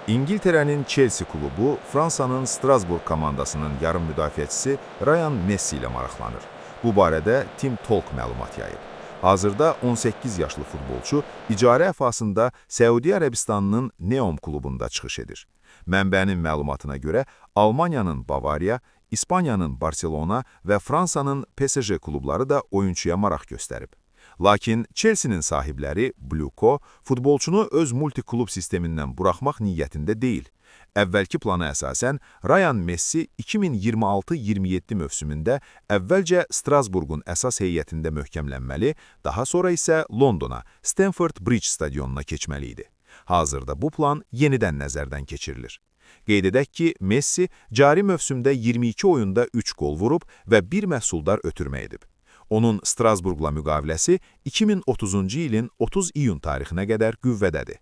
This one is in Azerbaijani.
İngiltərənin Chelsea klubu Fransanın Strasbourg komandasının yarım müdafiəçisi Ryan Messi ilə maraqlanır. Bu barədə Team Talk məlumat yayıb. Hazırda 18 yaşlı futbolçu icarə əsasında Səudiyyə Ərəbistanının Neom klubunda çıxış edir. Mənbənin məlumatına görə Almaniyanın Bavariya, İspaniyanın Barcelona və Fransanın PSG klubları da oyunçuya maraq göstərib. Lakin Chelsea-nin sahibləri Bluco futbolçunu öz multiklub sistemindən buraxmaq niyyətində deyil. Əvvəlki plana əsasən Ryan Messi 2026-27 mövsümündə əvvəlcə Strasburgun əsas heyətində möhkəmlənməli, daha sonra isə Londona, Stamford Bridge stadionuna keçməli idi. Hazırda bu plan yenidən nəzərdən keçirilir. Qeyd edək ki, Messi cari mövsümdə 22 oyunda 3 qol vurub və bir məhsuldar ötürmə edib. Onun Strasburgla müqaviləsi 2030-cu ilin 30 iyun tarixinə qədər qüvvədədir.